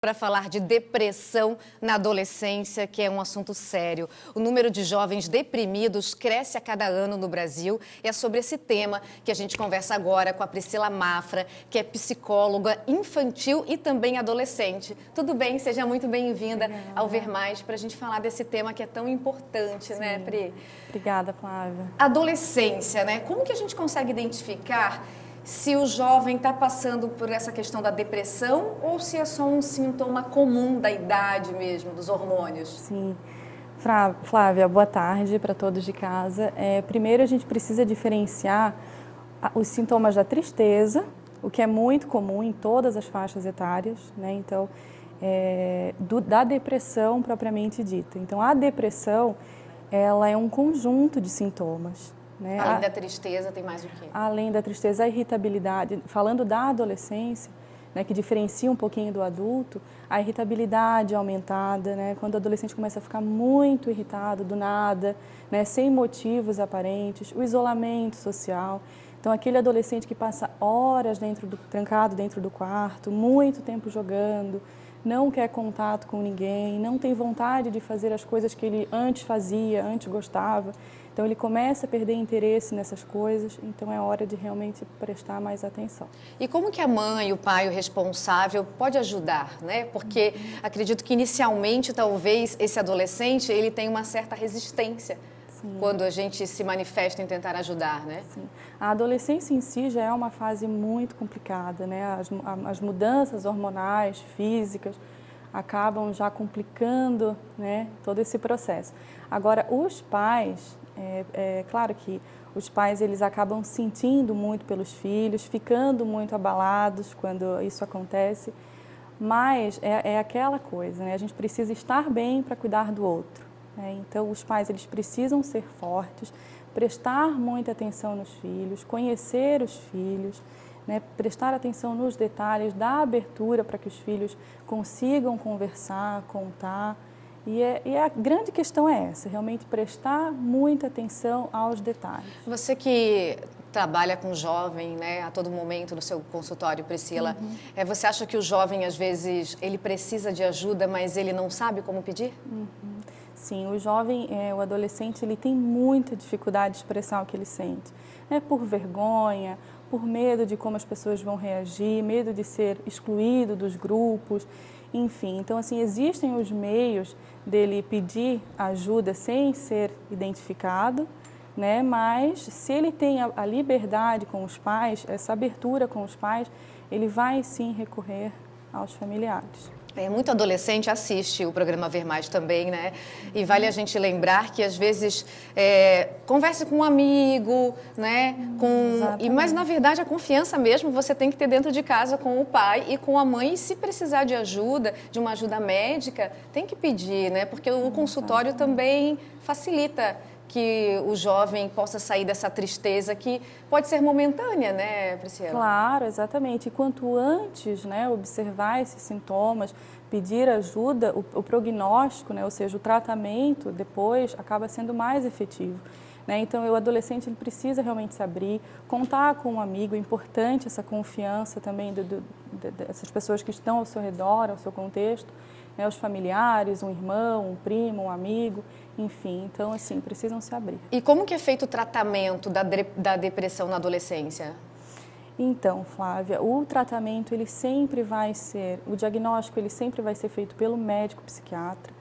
Para falar de depressão na adolescência, que é um assunto sério. O número de jovens deprimidos cresce a cada ano no Brasil e é sobre esse tema que a gente conversa agora com a Priscila Mafra, que é psicóloga infantil e também adolescente. Tudo bem? Seja muito bem-vinda ao Ver Mais para a gente falar desse tema que é tão importante, né, Pri? Obrigada, Flávia. Adolescência, né? Como que a gente consegue identificar se o jovem está passando por essa questão da depressão ou se é só um sintoma comum da idade mesmo, dos hormônios? Sim. Flávia, boa tarde para todos de casa. Primeiro, a gente precisa diferenciar os sintomas da tristeza, o que é muito comum em todas as faixas etárias, né? Então, da depressão propriamente dita. Então, a depressão, ela é um conjunto de sintomas. Né? Além da tristeza, tem mais o quê? Além da tristeza, a irritabilidade. Falando da adolescência, né, que diferencia um pouquinho do adulto, a irritabilidade aumentada, né, quando o adolescente começa a ficar muito irritado do nada, né, sem motivos aparentes, o isolamento social. Então, aquele adolescente que passa horas trancado dentro do quarto, muito tempo jogando, não quer contato com ninguém, não tem vontade de fazer as coisas que ele antes fazia, antes gostava. Então, ele começa a perder interesse nessas coisas, então é hora de realmente prestar mais atenção. E como que a mãe, o pai, o responsável pode ajudar, né? Porque acredito que inicialmente, talvez, esse adolescente, ele tem uma certa resistência. Sim. Quando a gente se manifesta em tentar ajudar, né? Sim. A adolescência em si já é uma fase muito complicada, né? As mudanças hormonais, físicas, acabam já complicando, né, todo esse processo. Agora, os pais, claro que os pais eles acabam sentindo muito pelos filhos, ficando muito abalados quando isso acontece, mas é aquela coisa, né? A gente precisa estar bem para cuidar do outro. Então, os pais eles precisam ser fortes, prestar muita atenção nos filhos, conhecer os filhos, né, prestar atenção nos detalhes, dar abertura para que os filhos consigam conversar, contar. E a grande questão é essa, realmente prestar muita atenção aos detalhes. Você que trabalha com jovem, né, a todo momento no seu consultório, Priscila, você acha que o jovem, às vezes, ele precisa de ajuda, mas ele não sabe como pedir? Sim, o jovem, o adolescente, ele tem muita dificuldade de expressar o que ele sente, né? Por vergonha, por medo de como as pessoas vão reagir, medo de ser excluído dos grupos, enfim. Então, assim, existem os meios dele pedir ajuda sem ser identificado, né? Mas se ele tem a liberdade com os pais, essa abertura com os pais, ele vai sim recorrer aos familiares. Muito adolescente assiste o programa Ver Mais também, né? E vale a gente lembrar que, às vezes, converse com um amigo, né? Mas, na verdade, a confiança mesmo você tem que ter dentro de casa com o pai e com a mãe. E se precisar de ajuda, de uma ajuda médica, tem que pedir, né? Porque o consultório também facilita que o jovem possa sair dessa tristeza que pode ser momentânea, né, Priscila? Claro, exatamente. E quanto antes, né, observar esses sintomas, pedir ajuda, o prognóstico, né, ou seja, o tratamento depois acaba sendo mais efetivo. Né? Então, o adolescente ele precisa realmente se abrir, contar com um amigo, é importante essa confiança também dessas pessoas que estão ao seu redor, ao seu contexto, né, os familiares, um irmão, um primo, um amigo, enfim. Então, assim, precisam se abrir. E como que é feito o tratamento da depressão na adolescência? Então, Flávia, o tratamento, ele sempre vai ser, o diagnóstico, ele sempre vai ser feito pelo médico psiquiatra,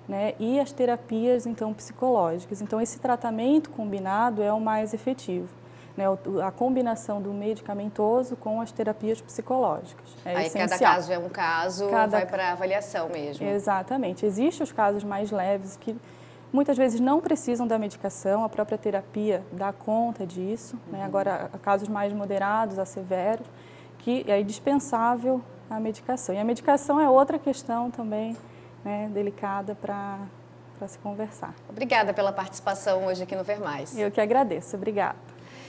né, e as terapias, então, psicológicas. Então, esse tratamento combinado é o mais efetivo. Né, a combinação do medicamentoso com as terapias psicológicas. Aí essencial. Cada caso é um caso, vai para avaliação mesmo. Exatamente. Existem os casos mais leves que muitas vezes não precisam da medicação, a própria terapia dá conta disso. Né? Agora, casos mais moderados a severos, que é indispensável a medicação. E a medicação é outra questão também, né, delicada para se conversar. Obrigada pela participação hoje aqui no Ver Mais. Eu que agradeço. Obrigada.